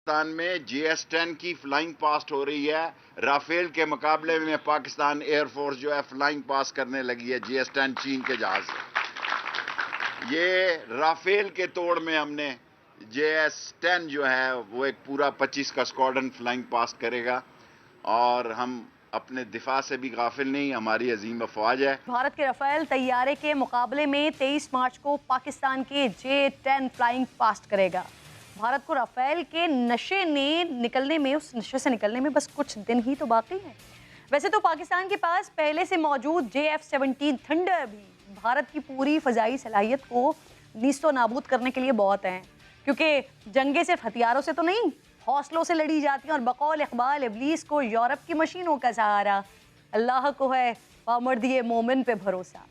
पाकिस्तान में GS-10 की flying past हो रही है। राफेल के मुकाबले में पाकिस्तान एयरफोर्स जो है फ्लाइंग पास करने लगी है GS-10 चीन के जहाज से। ये राफेल के तोड़ में हमने GS-10 जो है वो एक पूरा 25 का स्क्वाड्रन फ्लाइंग पास करेगा और हम अपने दिफा से भी गाफिल नहीं, हमारी अजीम अफवाज है। भारत के राफेल तैयारे के मुकाबले में 23 मार्च को पाकिस्तान के J-10 फ्लाइंग पास्ट करेगा। भारत को राफेल के नशे उस नशे से निकलने में बस कुछ दिन ही तो बाकी हैं। वैसे तो पाकिस्तान के पास पहले से मौजूद JF-17 थंडर भी भारत की पूरी फजाई सलाहियत को नीस्तो नाबूद करने के लिए बहुत हैं, क्योंकि जंगें सिर्फ हथियारों से तो नहीं, हौसलों से लड़ी जाती हैं। और बकौल इकबाल इब्लीस को यूरोप की मशीनों का सहारा, अल्लाह को है पामर्दिए मोमिन पे भरोसा।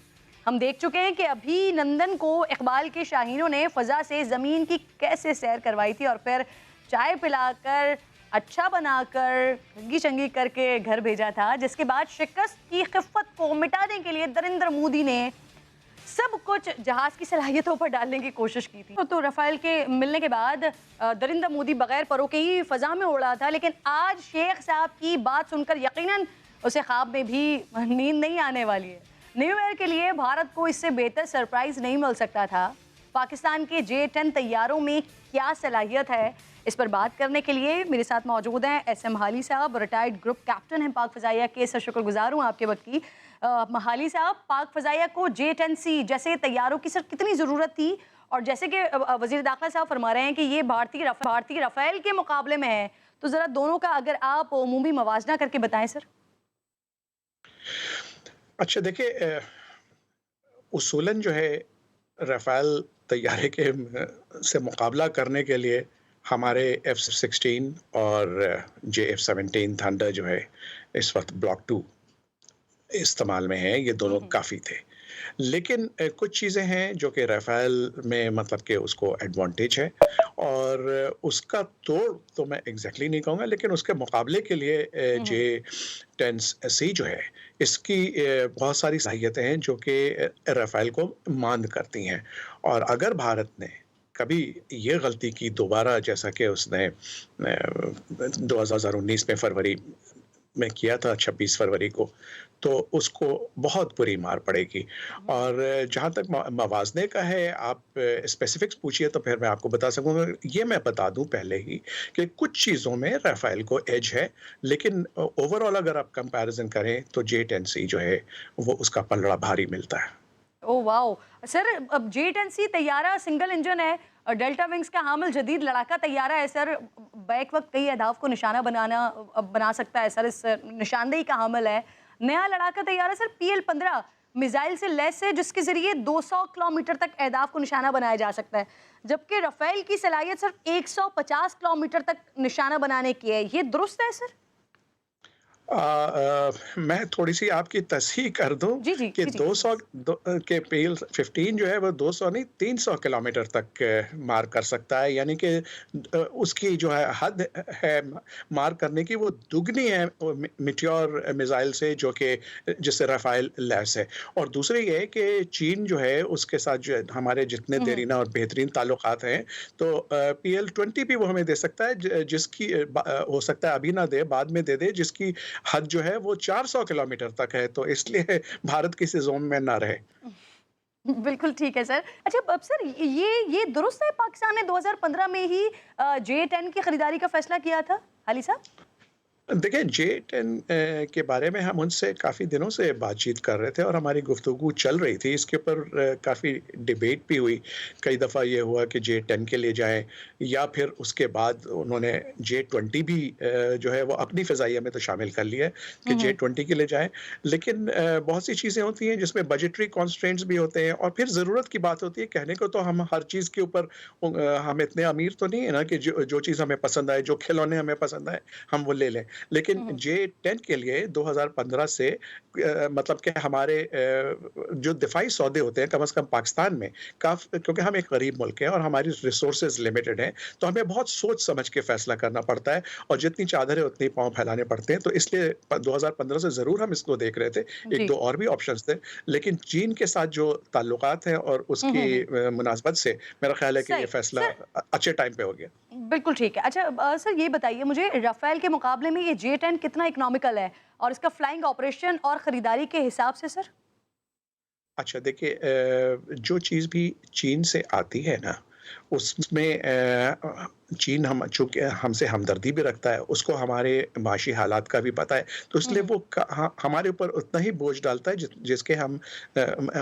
हम देख चुके हैं कि अभिनंदन को इकबाल के शाहीनों ने फ़ज़ा से ज़मीन की कैसे सैर करवाई थी और फिर चाय पिलाकर, अच्छा बनाकर, ठगी चंगी करके घर भेजा था, जिसके बाद शिकस्त की खिफ़्फ़त को मिटाने के लिए नरेंद्र मोदी ने सब कुछ जहाज़ की सलाहियतों पर डालने की कोशिश की थी। तो राफेल के मिलने के बाद नरेंद्र मोदी बगैर परों के ही फ़ज़ा में उड़ा था, लेकिन आज शेख साहब की बात सुनकर यकीनन उसे ख्वाब में भी नींद नहीं आने वाली है। न्यू ईयर के लिए भारत को इससे बेहतर सरप्राइज नहीं मिल सकता था। पाकिस्तान के J-10 तैयारों में क्या सलाहियत है, इस पर बात करने के लिए मेरे साथ मौजूद हैं SM हाली साहब, रिटायर्ड ग्रुप कैप्टन हैं पाक फ़ज़ाइया के। सर शुक्रगुजार हूँ आपके वक्त की। हाली साहब, पाक फ़ज़ाइया को J-10C जैसे तैयारों की सर कितनी ज़रूरत थी, और जैसे कि वज़ीर दाखिला साहब फरमा रहे हैं कि ये भारतीय राफेल के मुकाबले में है, तो ज़रा दोनों का अगर आप उमूमी मवाजना करके बताएं सर। अच्छा देखिए, उसूलन जो है राफ़ेल तैयारे के से मुकाबला करने के लिए हमारे F-16 और JF-17 थंडर जो है इस वक्त ब्लॉक 2 इस्तेमाल में है, ये दोनों काफ़ी थे। लेकिन कुछ चीज़ें हैं जो कि राफ़ेल में मतलब कि उसको एडवांटेज है और उसका तोड़ तो मैं एग्ज़ैक्टली नहीं कहूँगा, लेकिन उसके मुकाबले के लिए J-10C जो है इसकी बहुत सारी सलाहियतें हैं जो कि राफ़ेल को मांद करती हैं। और अगर भारत ने कभी ये गलती की दोबारा, जैसा कि उसने 2019 में फरवरी में किया था, 26 फरवरी को, तो उसको बहुत बुरी मार पड़ेगी। और जहाँ तक मवाज़ने का है, आप स्पेसिफ़िक्स पूछिए तो फिर मैं आपको बता सकूँगा। ये मैं बता दूँ पहले ही कि कुछ चीज़ों में राफ़ेल को एज है, लेकिन ओवरऑल अगर आप कंपैरिज़न करें तो J-10C जो है वो उसका पलड़ा भारी मिलता है। Oh wow! सर, अब J-10C तैयारा सिंगल इंजन है, डेल्टा विंग्स का हामिल जदीद लड़ाका तैयारा है सर। बैक वक्त कई अहदाफ को निशाना बना सकता है सर, इस निशानदेही का हामिल है। नया लड़ाका तैयारा सर PL-15 मिसाइल से लैस है, जिसके ज़रिए 200 किलोमीटर तक अहदाफ को निशाना बनाया जा सकता है, जबकि राफेल की सलाहियत सिर्फ 150 किलोमीटर तक निशाना बनाने की है। ये दुरुस्त है सर? मैं थोड़ी-सी आपकी तस्हीह कर दूँ जी, जी। कि जी, जी। 200 के PL-15 जो है वो 200 नहीं 300 किलोमीटर तक मार कर सकता है, यानी कि उसकी जो है हद है मार करने की वो दुगनी है मीटियोर मिसाइल से, जो कि जिससे राफ़ेल लैस है। और दूसरी ये है कि चीन जो है उसके साथ जो है हमारे जितने देरीना और बेहतरीन ताल्लुकात हैं, तो PL-20 भी वो हमें दे सकता है, जिसकी हो सकता है अभी ना दे, बाद में दे दे, जिसकी हद जो है वो 400 किलोमीटर तक है, तो इसलिए भारत किसी ज़ोन में ना रहे। बिल्कुल ठीक है सर। अच्छा, अब सर ये दुरुस्त है पाकिस्तान ने 2015 में ही J-10 की खरीदारी का फैसला किया था, हाली साहब? देखिए, J-10 के बारे में हम उनसे काफ़ी दिनों से बातचीत कर रहे थे और हमारी गुफ्तगू चल रही थी। इसके ऊपर काफ़ी डिबेट भी हुई। कई दफ़ा ये हुआ कि J-10 के लिए जाएँ, या फिर उसके बाद उन्होंने J-20 भी जो है वो अपनी फ़िज़ाइया में तो शामिल कर लिया है कि J-20 के लिए जाएँ। लेकिन बहुत सी चीज़ें होती हैं जिसमें बजटरी कॉन्स्ट्रेंट्स भी होते हैं, और फिर ज़रूरत की बात होती है। कहने को तो हम हर चीज़ के ऊपर हम इतने अमीर तो नहीं है ना कि जो जो चीज़ हमें पसंद आए, जो खिलौने हमें पसंद आए, हम वो ले लें। लेकिन J-10 के लिए 2015 से मतलब कि हमारे जो दिफाई सौदे होते हैं कम से कम पाकिस्तान में, क्योंकि हम एक गरीब मुल्क हैं और हमारी रिसोर्सेज लिमिटेड हैं, तो हमें बहुत सोच समझ के फैसला करना पड़ता है, और जितनी चादरें उतने पाँव फैलाने पड़ते हैं। तो इसलिए 2015 से ज़रूर हम इसको देख रहे थे। एक जी। दो और भी ऑप्शंस थे, लेकिन चीन के साथ जो ताल्लुकात हैं और उसकी मुनासबत से मेरा ख्याल है कि ये सही। फैसला सर, अच्छे टाइम पे हो गया। बिल्कुल ठीक है। अच्छा सर ये बताइए मुझे, राफेल के मुकाबले में ये J-10 कितना इकोनॉमिकल है और इसका फ्लाइंग ऑपरेशन और ख़रीदारी के हिसाब से सर? अच्छा देखिए, जो चीज़ भी चीन से आती है ना, उसमें चीन हम चूँकि हमसे हमदर्दी भी रखता है, उसको हमारे माशी हालात का भी पता है, तो इसलिए हुँ, वो हमारे ऊपर उतना ही बोझ डालता है जिसके हम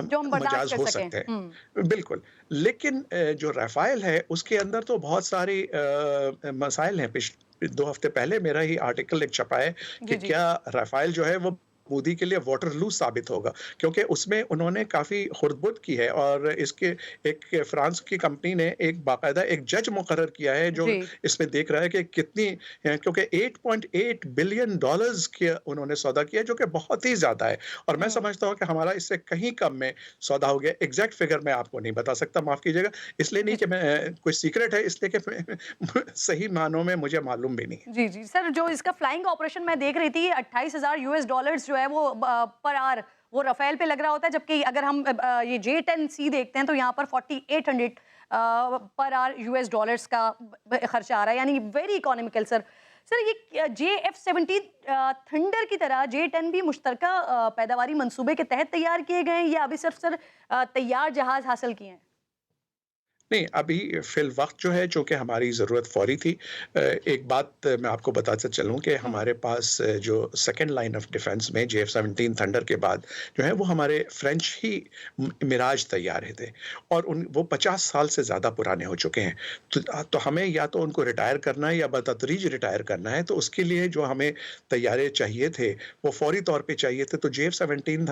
जो हम बर्दाश्त मजाज कर हो सकें। सकते हुँ, हैं। बिल्कुल, लेकिन जो राफ़ेल है उसके अंदर तो बहुत सारी मसाइल हैं। 2 हफ्ते पहले मेरा ही आर्टिकल एक छपा है कि जी, जी। क्या राफ़ेल जो है वो मोदी के लिए वाटरलू साबित होगा, क्योंकि उसमें उन्होंने काफ़ी खुर्द-बुर्द की है और इसके एक फ्रांस की कंपनी ने एक बाकायदा एक जज मुकर्रर किया है जो जी। इसमें देख रहा है कि कितनी क्योंकि $8.8 बिलियन के उन्होंने सौदा किया, जो कि बहुत ही ज़्यादा है और मैं हुँ, समझता हूँ कि हमारा इससे कहीं कम में सौदा हो गया। एग्ज़ैक्ट फ़िगर मैं आपको नहीं बता सकता, माफ़ कीजिएगा। इसलिए जी, नहीं कि जी। मैं कोई सीक्रेट है, इसलिए कि मैं सही मानों में मुझे मालूम भी नहीं है। जी, जी। सर जो इसका फ्लाइंग ऑपरेशन मैं देख रही थी, $28,000 जो है वो पर आवर वो राफेल पे लग रहा होता है, जबकि अगर हम ये J-10C देखते हैं तो यहाँ पर 4800 पर आवर $US का खर्चा आ रहा है, यानी वेरी इकोनॉमिकल सर। सर ये JF-17 थंडर की तरह J-10 भी मुश्तरका पैदावारी मंसूबे के तहत तैयार किए गए हैं या अभी सिर्फ सर तैयार जहाज़ हासिल किए हैं? नहीं, अभी फ़िलवक़्त जो है, चूँकि हमारी ज़रूरत फ़ौरी थी। एक बात मैं आपको बताता चलूँ कि हुँ, हमारे पास जो सेकंड लाइन ऑफ़ डिफेंस में JF-17 थंडर के बाद जो है वो हमारे फ्रेंच ही मिराज तैयार थे और उन वो 50 साल से ज़्यादा पुराने हो चुके हैं। तो हमें या तो उनको रिटायर करना है या बतदरीज रिटायर करना है, तो उसके लिए जो हमें तैयारे चाहिए थे, वो फ़ौरी तौर पे चाहिए थे। तो JF-17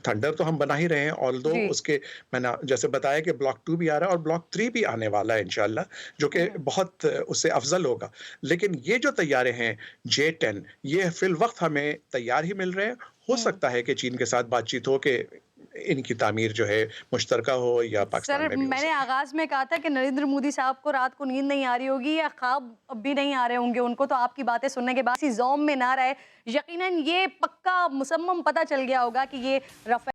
थंडर तो हम बना ही रहे हैं, ऑल्दो जी। उसके मैंने जैसे बताया कि ब्लॉक 2 भी आ रहा है और ब्लॉक 3 भी आने वाला है इंशाल्लाह, जो कि हुँ, बहुत उससे अफ़ज़ल होगा। लेकिन ये जो तैयारे हैं J-10, ये फ़िलवक़्त हमें तैयार ही मिल रहे हैं। हो हुँ। सकता है कि चीन के साथ बातचीत हो कि इनकी तामीर जो है मुश्तरका हो या पाकिस्तान सर में भी हो मैंने सके। आगाज़ में कहा था कि नरेंद्र मोदी साहब को रात को नींद नहीं आ रही होगी या ख्वाब भी नहीं आ रहे होंगे उनको, तो आपकी बातें सुनने के बाद किसी ज़ौम में ना रहे। यकीनन ये पक्का मुसम्मम पता चल गया होगा कि ये राफेल